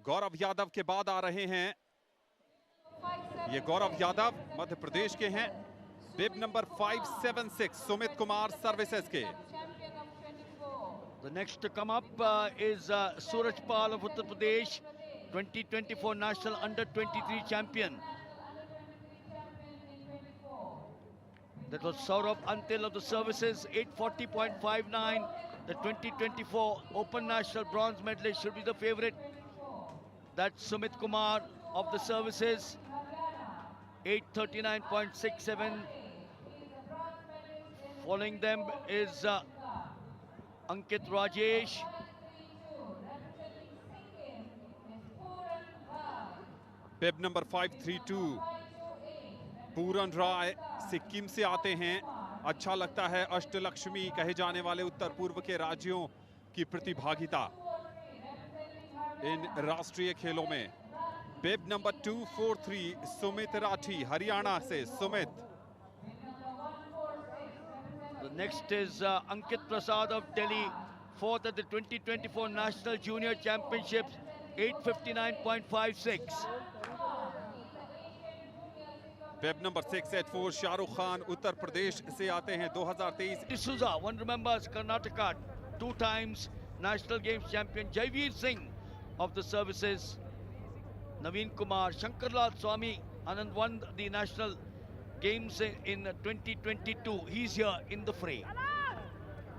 गौरव यादव के बाद आ रहे हैं। ये गौरव यादव मध्य प्रदेश के हैं, बिब नंबर 576 सुमित कुमार सर्विसेज के। The next to come up is Surajpal of Uttar Pradesh, 2024 National Under-23 champion. That was Saurabh Antil of the services, 840.59. The 2024 Open National Bronze medalist should be the favorite. That's Sumit Kumar of the services, 839.67. Following them is Ankit Rajesh. Bib number 532 पूरन राय सिक्किम से आते हैं। अच्छा लगता है अष्टलक्ष्मी कहे जाने वाले उत्तर पूर्व के राज्यों की प्रतिभागिता इन राष्ट्रीय खेलों में। बिब नंबर 243 सुमित राठी हरियाणा से Sumit. The next is Ankit Prasad of Delhi, fourth at the 2024 National Junior Championships, 859.56. Bib number 684 Shahrukh Khan Uttar Pradesh से आते हैं 2023। D'Souza, one remembers Karnataka, two times National Games champion Jaiveer Singh of the services. Naveen Kumar, Shankarlal Swami, Anand won the National Games in 2022. He's here in the fray.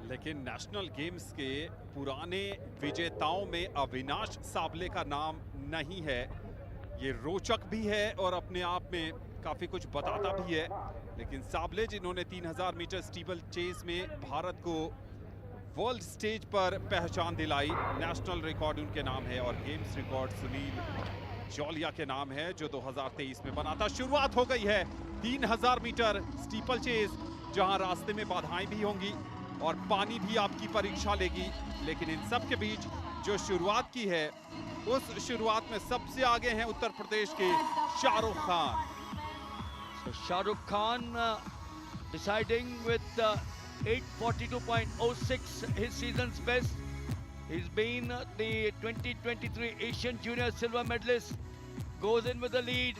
लेकिन national games के पुराने विजेताओं में अविनाश साबले का नाम नहीं है। ये रोचक भी है और अपने आप में काफी कुछ बताता भी है। लेकिन साबले जिन्होंने 3000 मीटर स्टीपल चेस में भारत को वर्ल्ड स्टेज पर पहचान दिलाई, नेशनल रिकॉर्ड उनके नाम है और गेम्स रिकॉर्ड सुनील जौलिया के नाम है जो 2023 में बना था। शुरुआत हो गई है 3000 मीटर स्टीपल चेस, जहां रास्ते में बाधाएं भी होंगी और पानी भी आपकी परीक्षा लेगी। लेकिन इन सब के बीच जो शुरुआत की है, उस शुरुआत में सबसे आगे हैं उत्तर प्रदेश के Shahrukh Khan. So Shahrukh Khan deciding with 842.06, his season's best. He's been the 2023 Asian Junior Silver medalist. Goes in with the lead.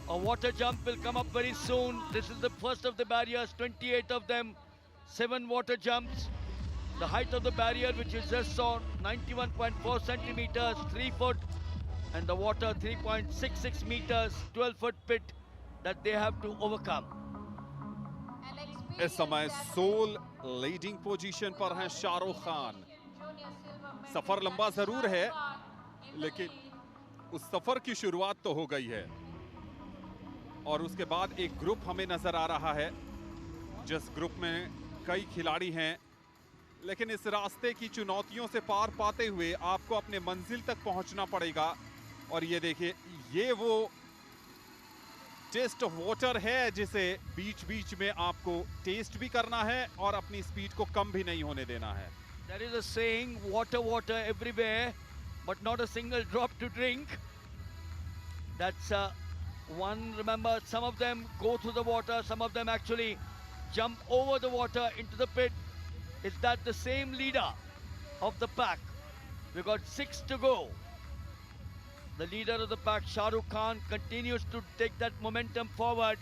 A water jump will come up very soon. This is the first of the barriers, 28 of them, 7 water jumps. The height of the barrier, which you just saw, 91.4 centimeters, 3 foot, and the water 3.66 meters, 12-foot pit that they have to overcome. इस समय soul leading position पर हैं शाहरुख खान। सफर लंबा जरूर है, लेकिन उस सफर की शुरुआत तो हो गई है और उसके बाद एक ग्रुप हमें नजर आ रहा है, जिस ग्रुप में कई खिलाड़ी हैं। लेकिन इस रास्ते की चुनौतियों से पार पाते हुए आपको अपने मंजिल तक पहुंचना पड़ेगा। और ये देखिए, ये वो टेस्ट ऑफ वाटर है जिसे बीच बीच में आपको टेस्ट भी करना है और अपनी स्पीड को कम भी नहीं होने देना है। There is a saying, water, water everywhere, but not a single drop to drink. That's one, remember, some of them go through the water, some of them actually jump over the water into the pit. Is that the same leader of the pack? We got 6 to go. The leader of the pack, Shahrukh Khan, continues to take that momentum forward.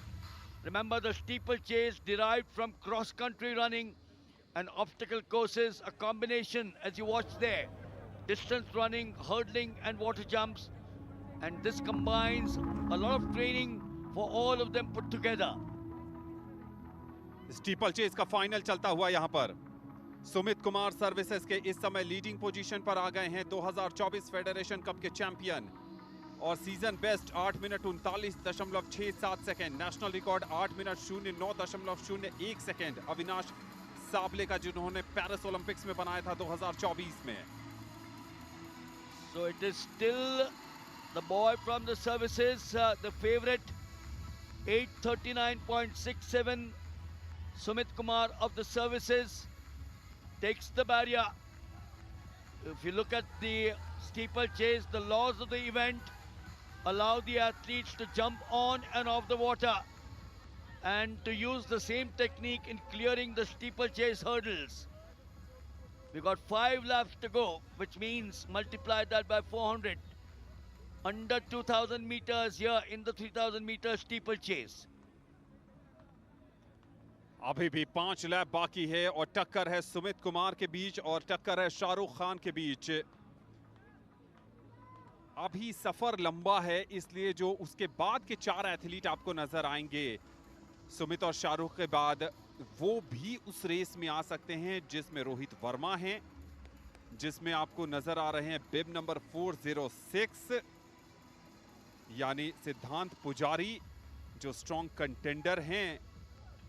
Remember, the steeplechase derived from cross-country running and obstacle courses, a combination, as you watch there, distance running, hurdling and water jumps. And this combines a lot of training for all of them put together. Steeplechase का final चलता हुआ यहां पर Sumit Kumar services के इस समय leading position पर आ गए हैं, 2024 फेडरेशन कप के चैंपियन और season best 8 minute 39.67 second, national record 8 minute 09.01 second Avinash Sable का, जिन्होंने पेरिस ओलंपिक्स में बनाया था 2024 में। So it is still the boy from the services, the favorite, 839.67. Sumit Kumar of the services takes the barrier. If you look at the steeplechase, the laws of the event allow the athletes to jump on and off the water and to use the same technique in clearing the steeplechase hurdles. We got 5 laps to go, which means multiply that by 400. under 2000 meters here in the 3000 meter steeplechase. अभी भी 5 lap बाकी है और टक्कर है सुमित कुमार के बीच और टक्कर है शाहरुख खान के बीच। अभी सफर लंबा है, इसलिए जो उसके बाद के 4 एथलीट आपको नजर आएंगे सुमित और शाहरुख के बाद, वो भी उस रेस में आ सकते हैं जिसमें रोहित वर्मा हैं, जिसमें आपको नजर आ रहे हैं बिब नंबर 406 यानी सिद्धांत पुजारी, जो स्ट्रॉन्ग कंटेंडर हैं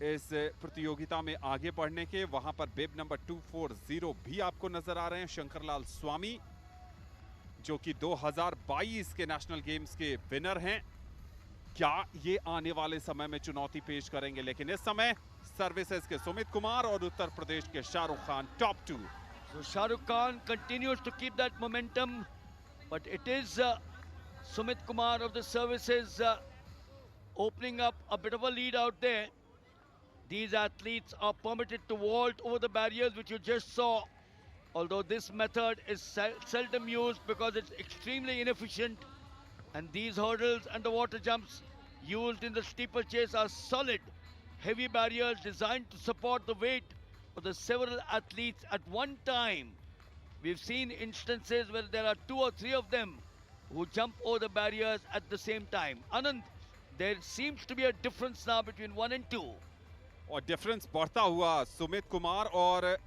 इस प्रतियोगिता में आगे बढ़ने के। वहां पर बिब नंबर 240 भी आपको नजर आ रहे हैं शंकरलाल स्वामी, जो कि 2022 के नेशनल गेम्स के विनर हैं। क्या ये आने वाले समय में चुनौती पेश करेंगे? लेकिन इस समय सर्विसेज के सुमित कुमार और उत्तर प्रदेश के Shahrukh Khan top 2। So Shahrukh Khan continues to keep that momentum, but it is Sumit Kumar of the services opening up a bit of a lead out there. These athletes are permitted to vault over the barriers which you just saw, although this method is seldom used because it's extremely inefficient, and these hurdles and the water jumps used in the steeplechase are solid, heavy barriers designed to support the weight of the several athletes at one time. We've seen instances where there are 2 or 3 of them who jump over the barriers at the same time. Anand, there seems to be a difference now between 1 and 2. और difference बढ़ता हुआ सुमित कुमार और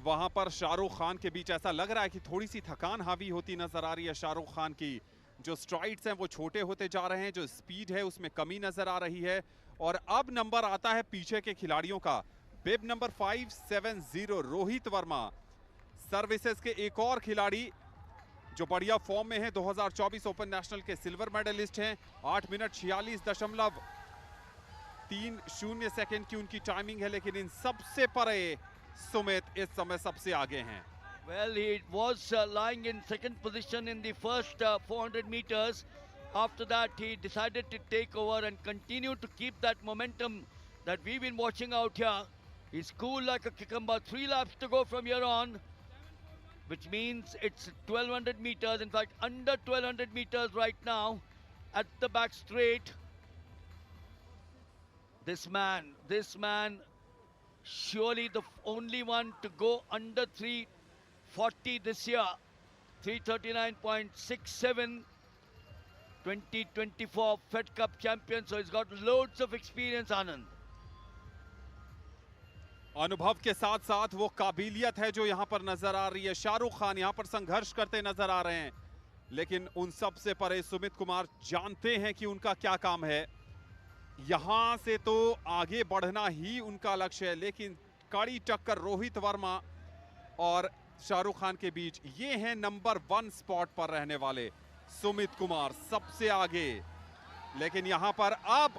वहां पर शाहरुख खान के बीच। ऐसा लग रहा है कि थोड़ी सी थकान हावी होती नजर आ रही है शाहरुख खान की। जो स्ट्राइड्स हैं वो छोटे होते जा रहे हैं, जो स्पीड है उसमें कमी नजर आ रही है। और अब नंबर आता है पीछे के खिलाड़ियों का। बिब नंबर 570 रोहित वर्मा, सर्विसेज के एक और खिलाड़ी जो बढ़िया फॉर्म में है, 2024 ओपन नेशनल के सिल्वर मेडलिस्ट हैं। 8 मिनट 46.30 सेकंड की उनकी टाइमिंग है, लेकिन इन सबसे परे सुमित इस समय सबसे आगे हैं। Well, he was lying in second position in the first 400 meters. After that, he decided to take over and continue to keep that momentum that we've been watching out here. He's cool like a cucumber. 3 laps to go from here on, which means it's 1200 meters. In fact, under 1200 meters right now at the back straight. This man, surely the only one to go under 340 this year. 339.67, 2024 Fed Cup champion. So he's got loads of experience, Anand. अनुभव के साथ साथ वो काबिलियत है जो यहाँ पर नजर आ रही है। शाहरुख खान यहाँ पर संघर्ष करते नजर आ रहे हैं, लेकिन उन सब से परे सुमित कुमार जानते हैं कि उनका क्या काम है। यहाँ से तो आगे बढ़ना ही उनका लक्ष्य है, लेकिन कड़ी टक्कर रोहित वर्मा और शाहरुख खान के बीच। ये हैं नंबर 1 स्पॉट पर रहने वाले सुमित कुमार सबसे आगे, लेकिन यहाँ पर अब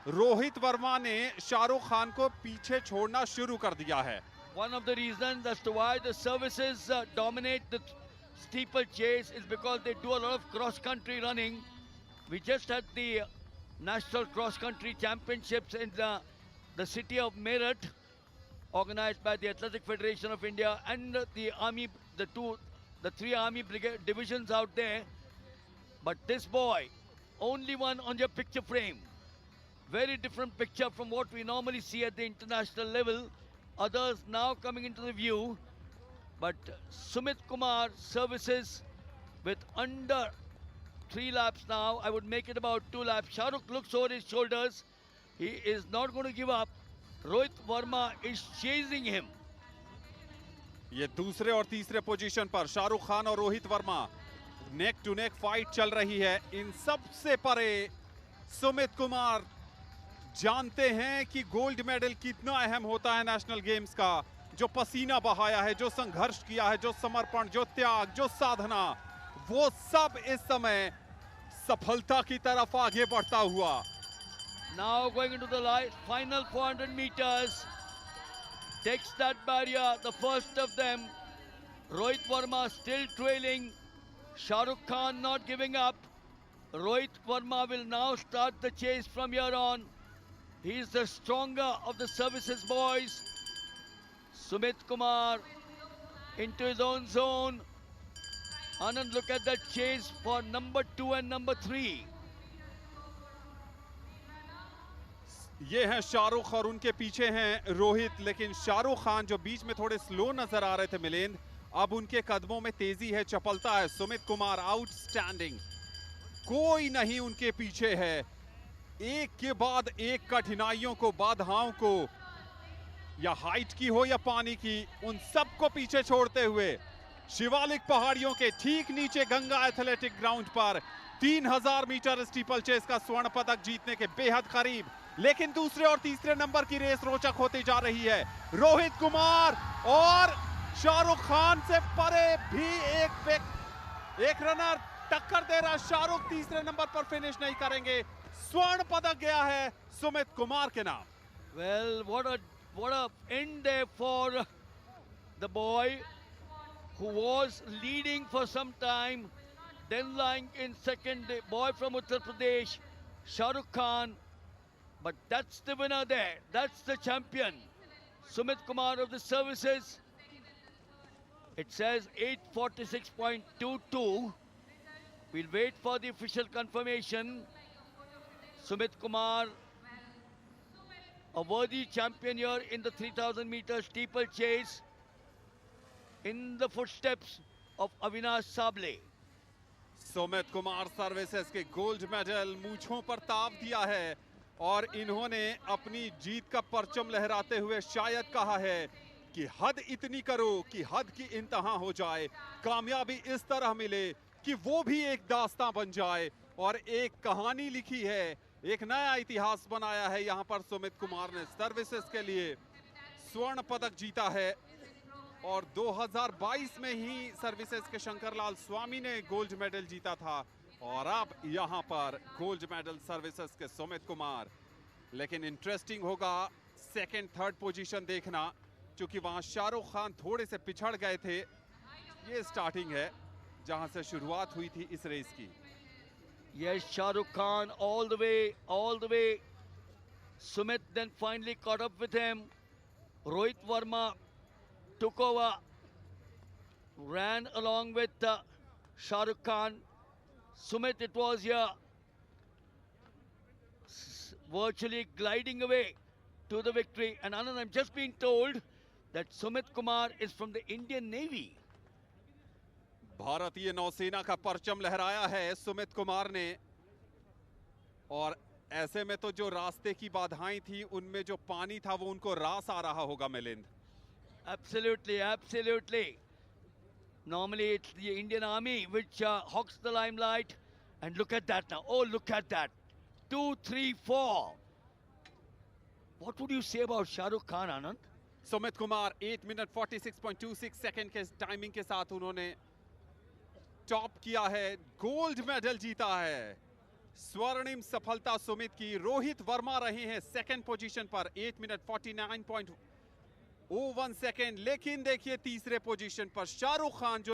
रोहित वर्मा ने शाहरुख खान को पीछे छोड़ना शुरू कर दिया है। One of the reasons as to why the services dominate the steeplechase is because they do a lot of cross-country running. We just had the National Cross-Country Championships in the city of Meerut, organized by the Athletic Federation of India and the Army, the 3 Army brigade divisions out there. But this boy, only one on your picture frame. Very different picture from what we normally see at the international level. Others now coming into the view. But Sumit Kumar services with under 3 laps now. I would make it about 2 laps. Shahrukh looks over his shoulders. He is not going to give up. Rohit Verma is chasing him. ये दूसरे और तीसरे position पर शाहरुख खान और Rohit Verma, neck to neck fight चल रही है। इन सब से परे सुमित कुमार जानते हैं कि गोल्ड मेडल कितना अहम होता है नेशनल गेम्स का। जो पसीना बहाया है, जो संघर्ष किया है, जो समर्पण, जो त्याग, जो साधना, वो सब इस समय सफलता की तरफ आगे बढ़ता हुआ। Now going into the final 400 meters, takes that barrier, the first of them. Rohit Verma still trailing. Shahrukh Khan not giving up. Rohit Verma will now start the chase from here on. He's the stronger of the services boys. Sumit Kumar into his own zone. Anand, look at that chase for number 2 and number 3. ये हैं शाहरुख और उनके पीछे हैं रोहित, लेकिन शाहरुख खान जो बीच में थोड़े स्लो नजर आ रहे थे मिलिंद, अब उनके कदमों में तेजी है, चपलता है। सुमित कुमार आउटस्टैंडिंग, कोई नहीं उनके पीछे है। एक के बाद एक कठिनाइयों को, बाधाओं को, या हाइट की हो या पानी की, उन सबको पीछे छोड़ते हुए शिवालिक पहाड़ियों के ठीक नीचे गंगा एथलेटिक ग्राउंड पर 3000 मीटर स्टीपल चेस का स्वर्ण पदक जीतने के बेहद करीब। लेकिन दूसरे और तीसरे नंबर की रेस रोचक होती जा रही है। रोहित कुमार और शाहरुख खान से परे भी एक रनर टक्कर दे रहा। शाहरुख तीसरे नंबर पर फिनिश नहीं करेंगे। स्वर्ण पदक गया है सुमित कुमार के नाम। Well, what a end there for the boy who was leading for some time, then lying in second, the boy from Uttar Pradesh, Shahrukh Khan. But that's the winner there. That's the champion. Sumit Kumar of the services. It says 846.22. We'll wait for the official confirmation. Sumit Kumar, a worthy champion here in the 3000 meter steeplechase, in the footsteps of Avinash Sable. Sumit Kumar services के gold medal मूंछों पर ताव दिया है और इन्होंने अपनी जीत का परचम लहराते हुए शायद कहा है कि हद इतनी करो कि हद की इंतहा हो जाए, कामयाबी इस तरह मिले कि वो भी एक दास्तां बन जाए। और एक कहानी लिखी है, एक नया इतिहास बनाया है। यहाँ पर सुमित कुमार ने सर्विसेज के लिए स्वर्ण पदक जीता है और 2022 में ही सर्विसेज के शंकरलाल स्वामी ने गोल्ड मेडल जीता था और अब यहाँ पर गोल्ड मेडल सर्विसेज के सुमित कुमार। लेकिन इंटरेस्टिंग होगा सेकंड थर्ड पोजीशन देखना, क्योंकि वहां शाहरुख खान थोड़े से पिछड़ गए थे। ये स्टार्टिंग है जहां से शुरुआत हुई थी इस रेस की। Yes, Shahrukh Khan all the way. Sumit then finally caught up with him. Rohit Verma took over, ran along with Shahrukh Khan. Sumit, it was here, virtually gliding away to the victory. And Anand, I'm just being told that Sumit Kumar is from the Indian Navy. भारतीय नौसेना का परचम लहराया है सुमित कुमार ने। और ऐसे में तो जो रास्ते की बाधाएं थी उनमें जो पानी था वो उनको रास आ रहा होगा Milind. Absolutely. Normally it's the Indian Army which hogs the limelight. And look at that now. Oh, look at that. 2, 3, 4. What would you say about Shahrukh Khan, Anand? Sumit Kumar 8 minute 46.26 second के टाइमिंग के साथ उन्होंने टॉप किया है, gold medal जीता है। स्वर्णिम सफलता सुमित की। रोहित वर्मा रहे हैं सेकंड पोजीशन पर 8 मिनट 49.01 सेकंड। लेकिन देखिए तीसरे पोजीशन पर शाहरुख खान जो